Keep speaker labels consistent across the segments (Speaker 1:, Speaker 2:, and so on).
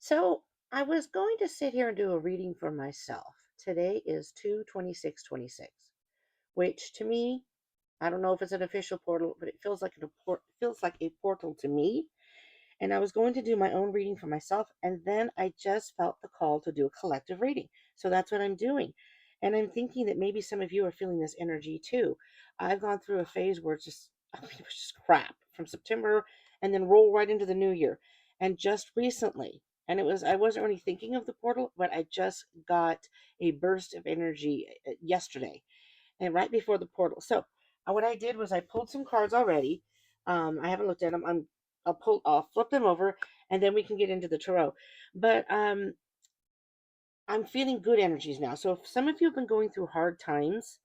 Speaker 1: So I was going to sit here and do a reading for myself. Today is 2/26/26, which to me, I don't know if it's an official portal, but it feels like a portal to me. And I was going to do my own reading for myself, and then I just felt the call to do a collective reading. So that's what I'm doing. And I'm thinking that maybe some of you are feeling this energy too. I've gone through a phase where it's just I mean, it was just crap from September and then roll right into the new year. And just recently, and I wasn't really thinking of the portal, but I just got a burst of energy yesterday and right before the portal. So what I did was I pulled some cards already. I haven't looked at them. I'll flip them over, and then we can get into the tarot. But I'm feeling good energies now. So if some of you have been going through hard times,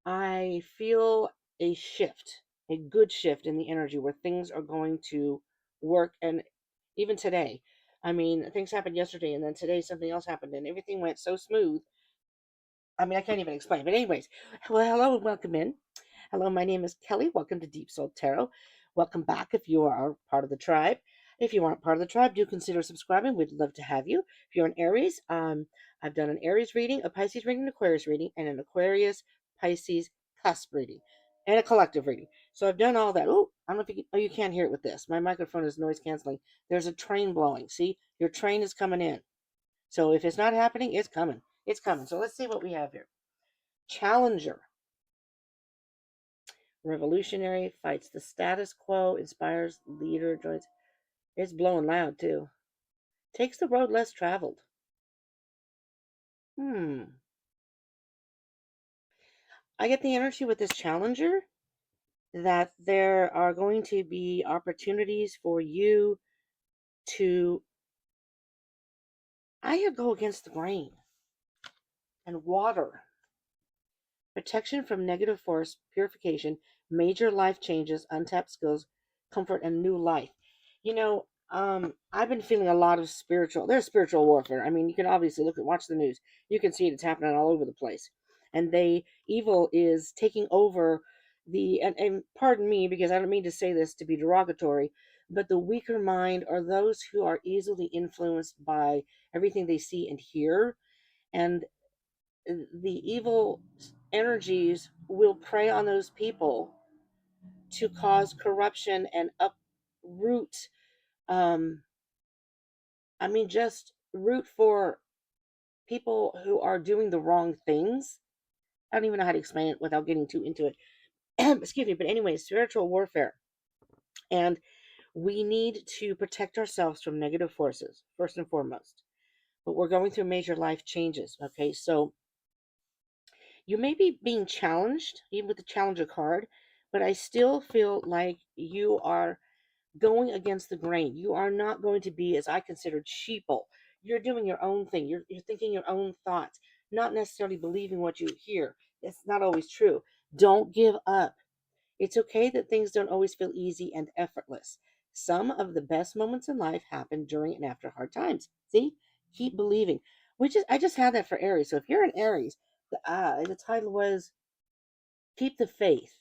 Speaker 1: I feel a shift, a good shift in the energy where things are going to work. And even today, I mean, things happened yesterday, and then today something else happened, and everything went so smooth. I mean, I can't even explain. But anyways, well, hello and welcome in. Hello, my name is Kelly. Welcome to Deep Soul Tarot. Welcome back if you are part of the tribe. If you aren't part of the tribe, do consider subscribing. We'd love to have you. If you're an Aries, I've done an Aries reading, a Pisces reading, an Aquarius reading, and an Aquarius Pisces cusp reading, and a collective reading. So I've done all that. Oh, I don't know if you can, you can't hear it with this. My microphone is noise canceling. There's a train blowing. See, your train is coming in. So if it's not happening, it's coming. It's coming. So let's see what we have here. Challenger. Revolutionary, fights the status quo, inspires leader, joins. It's blowing loud too. Takes the road less traveled. Hmm. I get the energy with this challenger that there are going to be opportunities for you to, I go against the grain and water. Protection from negative force, purification, major life changes, untapped skills, comfort, and new life. I've been feeling a lot of there's spiritual warfare. I mean, you can obviously watch the news. You can see it, it's happening all over the place. And evil is taking over and pardon me because I don't mean to say this to be derogatory, but the weaker mind are those who are easily influenced by everything they see and hear. And the evil energies will prey on those people to cause corruption and uproot. Um, just root for people who are doing the wrong things. I don't even know how to explain it without getting too into it. Excuse me. But anyway, spiritual warfare. And we need to protect ourselves from negative forces, first and foremost. But we're going through major life changes. Okay. So you may be being challenged, even with the challenger card, but I still feel like you are going against the grain. You are not going to be, as I considered, sheeple. You're doing your own thing. You're thinking your own thoughts, not necessarily believing what you hear. It's not always true. Don't give up. It's okay that things don't always feel easy and effortless. Some of the best moments in life happen during and after hard times. See? Keep believing. I just had that for Aries. So if you're an Aries, the title was Keep the Faith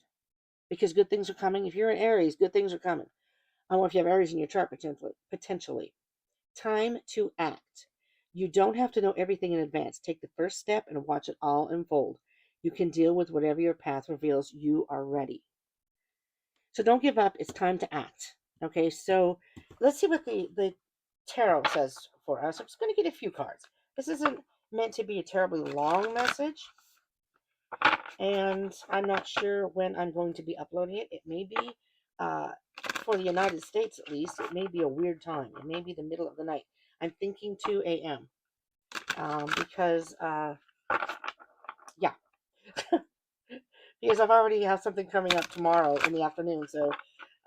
Speaker 1: because good things are coming. If you're an Aries, good things are coming. I don't know if you have Aries in your chart potentially. Time to act. You don't have to know everything in advance. Take the first step and watch it all unfold. You can deal with whatever your path reveals. You are ready. So don't give up. It's time to act. Okay, so let's see what the tarot says for us. I'm just going to get a few cards. This isn't meant to be a terribly long message, and I'm not sure when I'm going to be uploading it. It may be, uh, for the United States at least, it may be a weird time. It may be the middle of the night. I'm thinking 2 a.m. Because, yeah, because I've already have something coming up tomorrow in the afternoon. So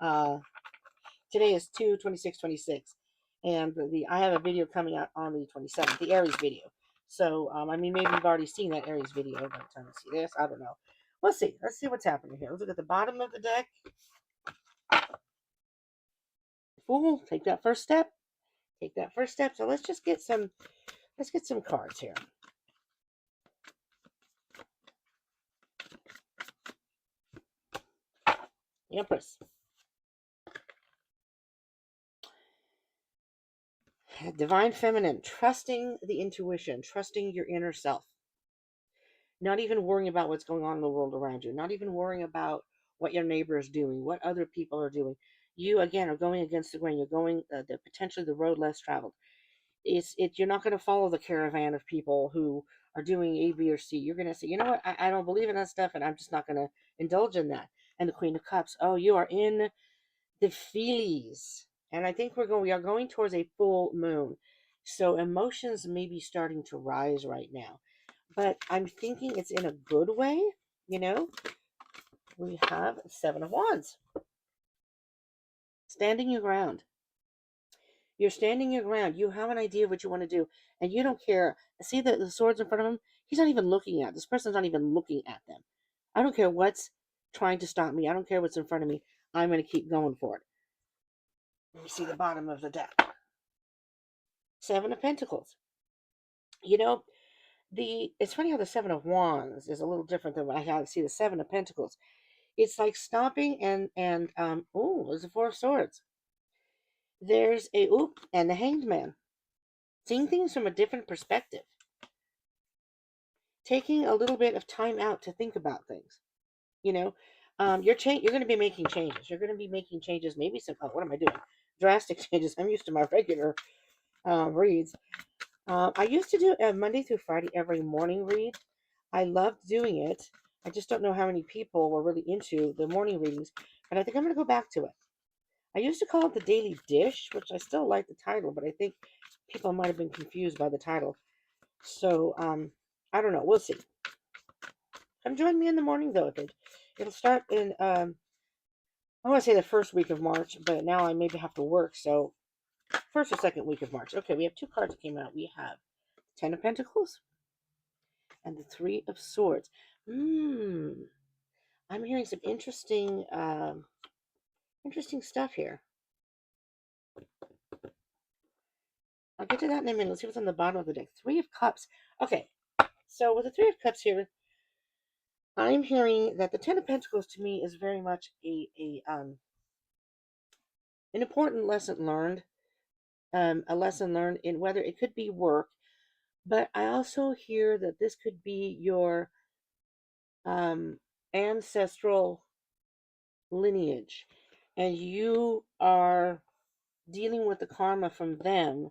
Speaker 1: uh, today is 2/26/26, and I have a video coming out on the 27th, the Aries video. So maybe you've already seen that Aries video by the time you see this. I don't know. Let's see. Let's see what's happening here. Let's look at the bottom of the deck. Fool, take that first step. Take that first step. So let's just get some. Let's get some cards here. Empress. Divine Feminine, trusting the intuition, trusting your inner self, not even worrying about what's going on in the world around you, not even worrying about what your neighbor is doing, what other people are doing. You again are going against the grain. You're going potentially the road less traveled. You're not going to follow the caravan of people who are doing A, B, or C. You're going to say, you know what, I don't believe in that stuff, and I'm just not going to indulge in that. And the Queen of Cups, oh, you are in the feelies, and I think we are going towards a full moon, so emotions may be starting to rise right now, but I'm thinking it's in a good way. You know, we have Seven of Wands, standing your ground. You're standing your ground. You have an idea of what you want to do, and you don't care. See the swords in front of him? He's not even looking at. This person's not even looking at them. I don't care what's trying to stop me. I don't care what's in front of me. I'm going to keep going for it. Let me see the bottom of the deck. Seven of Pentacles. You know, it's funny how the Seven of Wands is a little different than what I had to see the Seven of Pentacles. It's like stopping and oh, there's the Four of Swords. There's and the Hanged Man. Seeing things from a different perspective. Taking a little bit of time out to think about things. You know, you're going to be making changes. You're going to be making changes. Maybe some. Oh, what am I doing? Drastic changes. I'm used to my regular reads. I used to do a Monday through Friday every morning read. I loved doing it. I just don't know how many people were really into the morning readings, but I think I'm going to go back to it. I used to call it the Daily Dish, which I still like the title, but I think people might have been confused by the title. So, I don't know. We'll see. Come join me in the morning, though. It'll start in, I want to say the first week of March, but now I maybe have to work, so first or second week of March. Okay, we have two cards that came out. We have Ten of Pentacles and the Three of Swords. I'm hearing some interesting stuff here. I'll get to that in a minute. Let's see what's on the bottom of the deck. Three of Cups. Okay, so with the Three of Cups here, I'm hearing that the Ten of Pentacles to me is very much an important lesson learned. A lesson learned in whether it could be work, but I also hear that this could be your ancestral lineage, and you are dealing with the karma from them,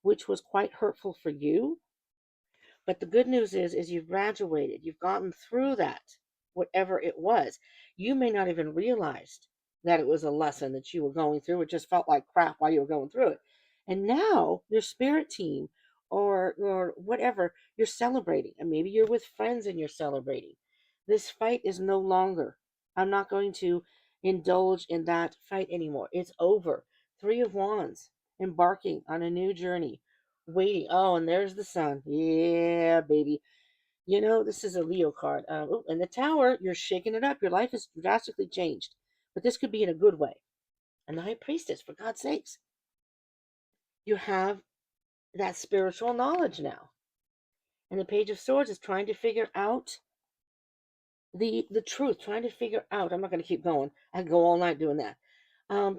Speaker 1: which was quite hurtful for you. But the good news is you've graduated. You've gotten through that, whatever it was. You may not even realized that it was a lesson that you were going through. It just felt like crap while you were going through it. And now your spirit team or whatever, you're celebrating. And maybe you're with friends and you're celebrating. This fight is no longer. I'm not going to indulge in that fight anymore. It's over. Three of Wands, embarking on a new journey, waiting. Oh, and there's the sun. Yeah, baby. You know, this is a Leo card. And the Tower, you're shaking it up. Your life is drastically changed. But this could be in a good way. And the High Priestess, for God's sakes. You have that spiritual knowledge now. And the Page of Swords is trying to figure out the truth, trying to figure out. I'm not going to keep going. I can go all night doing that.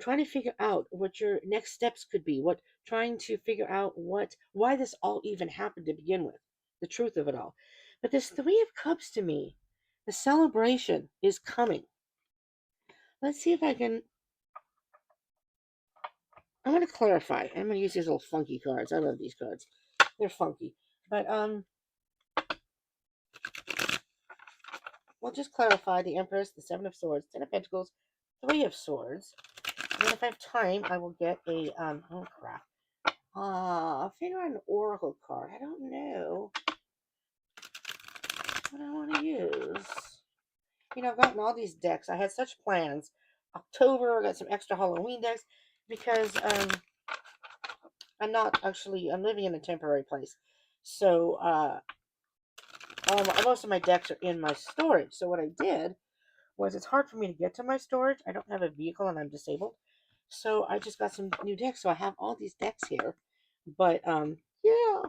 Speaker 1: Trying to figure out what your next steps could be, trying to figure out why this all even happened to begin with, the truth of it all. But this Three of Cups to me, the celebration is coming. Let's see if I can. I'm going to clarify. I'm going to use these little funky cards. I love these cards. They're funky, but we'll just clarify the Empress, the Seven of Swords, Ten of Pentacles, Three of Swords. And then if I have time, I will get a oh crap. I'll figure out an oracle card. I don't know what I want to use. You know, I've gotten all these decks. I had such plans. October, I got some extra Halloween decks because I'm living in a temporary place. So most of my decks are in my storage. So what I did was it's hard for me to get to my storage. I don't have a vehicle and I'm disabled. So I just got some new decks. So I have all these decks here. But yeah.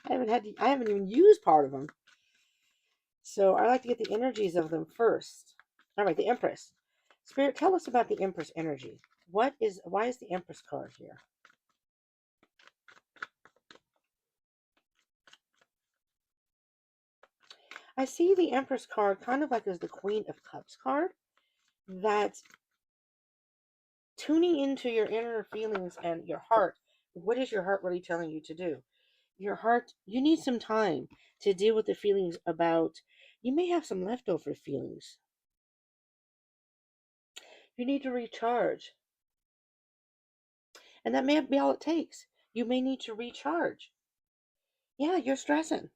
Speaker 1: I haven't even used part of them. So I like to get the energies of them first. All right, the Empress. Spirit, tell us about the Empress energy. Why is the Empress card here? I see the Empress card kind of like as the Queen of Cups card. That's tuning into your inner feelings and your heart. What is your heart really telling you to do? Your heart, you need some time to deal with the feelings about, you may have some leftover feelings. You need to recharge. And that may be all it takes. You may need to recharge. Yeah, you're stressing.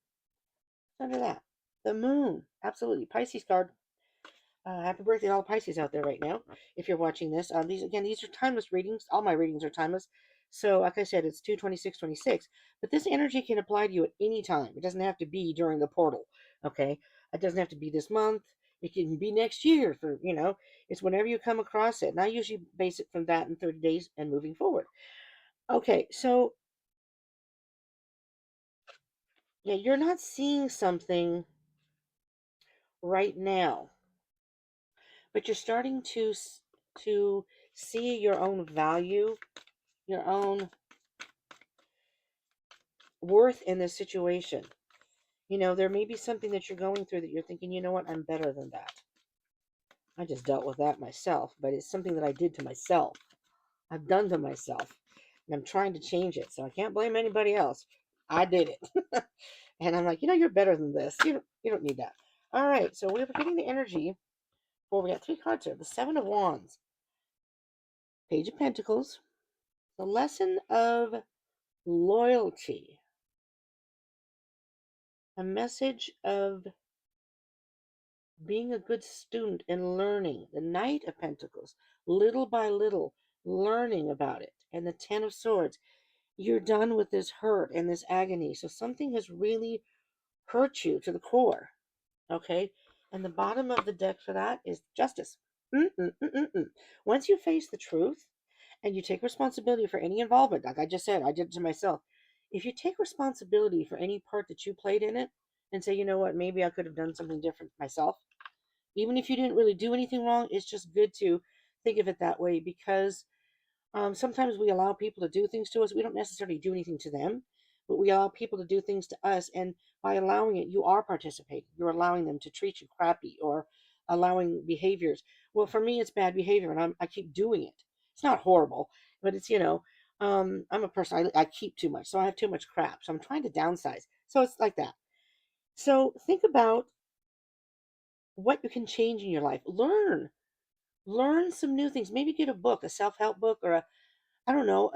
Speaker 1: Under that. The moon. Absolutely. Pisces card. Happy birthday to all the Pisces out there right now. If you're watching this, these are timeless readings. All my readings are timeless. So, like I said, it's 2/26/26. But this energy can apply to you at any time. It doesn't have to be during the portal. Okay, it doesn't have to be this month. It can be next year. It's whenever you come across it. And I usually base it from that in 30 days and moving forward. Okay, so yeah, you're not seeing something right now, but you're starting to see your own value, your own worth in this situation. There may be something that you're going through that you're thinking, you know what, I'm better than that. I just dealt with that myself, but it's something that I did to myself. I've done to myself, and I'm trying to change it. So I can't blame anybody else. I did it. And I'm like, you're better than this. You don't need that. All right, so we're getting the energy. Well, we got 3 cards here. The Seven of Wands, Page of Pentacles, the lesson of loyalty, a message of being a good student and learning, the Knight of Pentacles, little by little learning about it, and the Ten of Swords. You're done with this hurt and this agony. So something has really hurt you to the core. Okay? And the bottom of the deck for that is Justice. Once you face the truth and you take responsibility for any involvement, like I just said, I did it to myself. If you take responsibility for any part that you played in it and say, you know what, maybe I could have done something different myself, even if you didn't really do anything wrong, it's just good to think of it that way, because sometimes we allow people to do things to us. We don't necessarily do anything to them, but we allow people to do things to us. And by allowing it, you are participating. You're allowing them to treat you crappy or allowing behaviors. Well, for me, it's bad behavior, and I keep doing it. It's not horrible, but I'm a person, I keep too much. So I have too much crap. So I'm trying to downsize. So it's like that. So think about what you can change in your life. Learn some new things. Maybe get a book, a self-help book, or I don't know,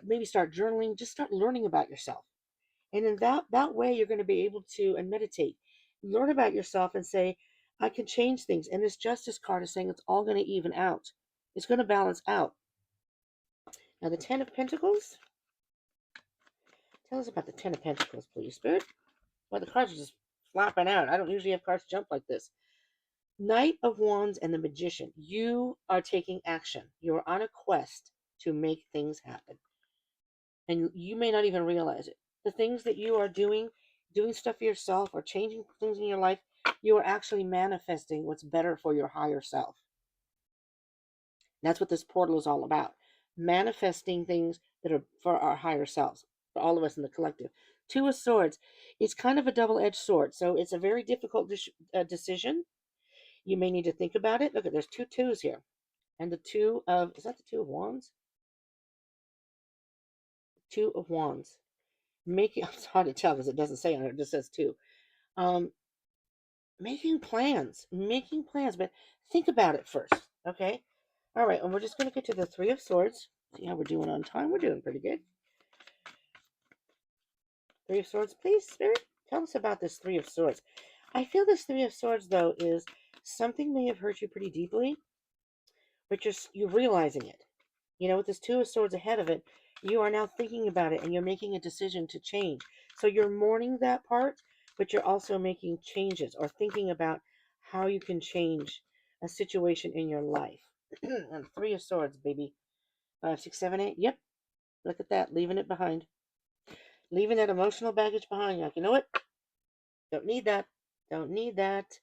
Speaker 1: maybe start journaling. Just start learning about yourself. And in that way, you're going to be able to, and meditate, learn about yourself and say, I can change things. And this Justice card is saying it's all going to even out. It's going to balance out. Now, the Ten of Pentacles. Tell us about the Ten of Pentacles, please, Spirit. Well, the cards are just flopping out. I don't usually have cards jump like this. Knight of Wands and the Magician. You are taking action. You're on a quest to make things happen. And you may not even realize it. The things that you are doing stuff for yourself or changing things in your life, you are actually manifesting what's better for your higher self. That's what this portal is all about. Manifesting things that are for our higher selves, for all of us in the collective. Two of Swords. It's kind of a double-edged sword. So it's a very difficult decision. You may need to think about it. Look, there's 2 twos here. And is that the Two of Wands? Two of Wands. It's hard to tell because it doesn't say on it. It just says 2. Um, making plans, but think about it first. Okay. All right. And we're just going to get to the Three of Swords. See how we're doing on time. We're doing pretty good. Three of Swords, please, Spirit. Tell us about this Three of Swords. I feel this Three of Swords, though, is something may have hurt you pretty deeply, but you're realizing it. With this Two of Swords ahead of it, you are now thinking about it and you're making a decision to change. So you're mourning that part, but you're also making changes or thinking about how you can change a situation in your life. And Three of Swords, baby. 5, 6, 7, 8. Yep. Look at that. Leaving it behind. Leaving that emotional baggage behind. Like, you know what? Don't need that. Don't need that.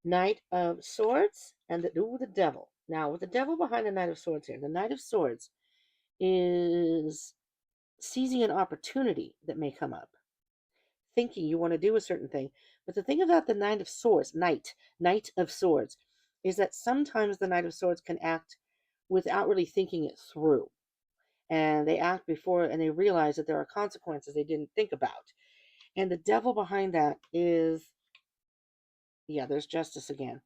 Speaker 1: Knight of Swords and the Devil. Now, with the Devil behind the Knight of Swords here, the Knight of Swords is seizing an opportunity that may come up. thinking you want to do a certain thing. But the thing about the Knight of Swords, is that sometimes the Knight of Swords can act without really thinking it through. And they act before and they realize that there are consequences they didn't think about. And the devil behind that is, yeah, there's justice again.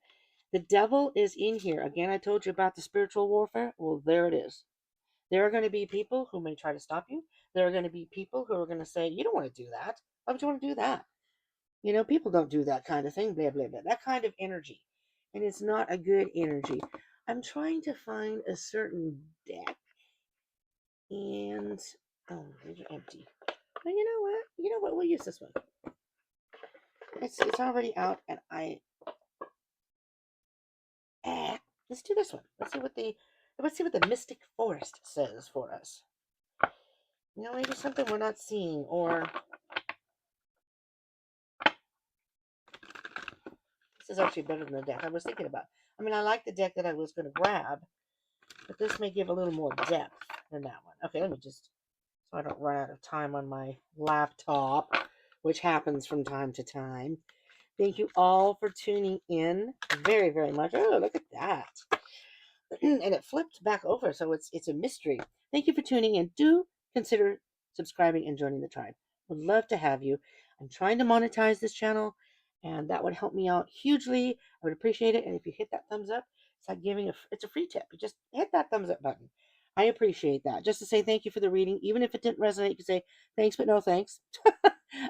Speaker 1: The devil is in here. Again, I told you about the spiritual warfare. Well, there it is. There are going to be people who may try to stop you. There are going to be people who are going to say, you don't want to do that. Why would you want to do that? People don't do that kind of thing, blah, blah, blah. That kind of energy. And it's not a good energy. I'm trying to find a certain deck. And, oh, these are empty. But you know what? We'll use this one. It's already out, and let's do this one. Let's see what the Mystic Forest says for us. Maybe something we're not seeing, or this is actually better than the deck I was thinking about. I like the deck that I was going to grab, but this may give a little more depth than that one. Okay, let me just, so I don't run out of time on my laptop, which happens from time to time. Thank you all for tuning in very, very much. Oh, look at that. And it flipped back over, so it's a mystery. Thank you for tuning in. Do consider subscribing and joining the tribe. Would love to have you. I'm trying to monetize this channel, and that would help me out hugely. I would appreciate it. And if you hit that thumbs up, it's like it's a free tip. You just hit that thumbs up button. I appreciate that. Just to say thank you for the reading. Even if it didn't resonate, you can say thanks, but no thanks.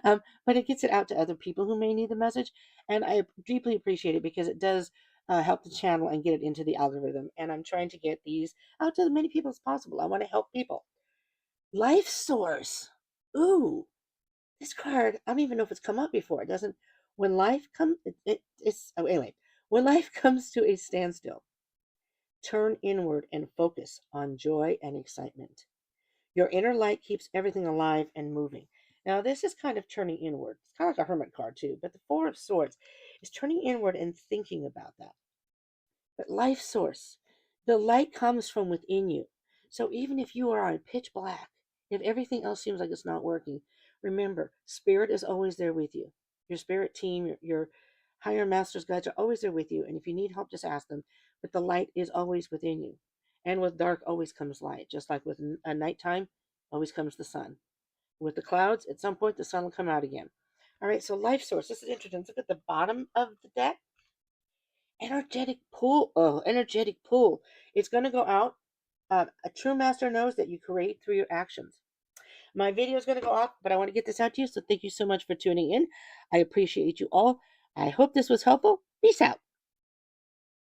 Speaker 1: But it gets it out to other people who may need the message. And I deeply appreciate it because it does help the channel and get it into the algorithm. And I'm trying to get these out to as many people as possible. I want to help people. Life Source. Ooh, this card, I don't even know if it's come up before. It doesn't. When life comes, anyway, when life comes to a standstill, turn inward and focus on joy and excitement. Your inner light keeps everything alive and moving. Now, this is kind of turning inward. It's kind of like a hermit card, too. But the Four of Swords is turning inward and thinking about that. But Life Source, the light comes from within you. So even if you are in pitch black, if everything else seems like it's not working, remember, Spirit is always there with you. Your spirit team, your higher masters, guides are always there with you. And if you need help, just ask them. But the light is always within you. And with dark always comes light. Just like with a nighttime, always comes the sun. With the clouds, at some point, the sun will come out again. All right, so Life Source. This is interesting. Look at the bottom of the deck. Energetic pull. Oh, energetic pull. It's going to go out. A true master knows that you create through your actions. My video is going to go off, but I want to get this out to you. So thank you so much for tuning in. I appreciate you all. I hope this was helpful. Peace out.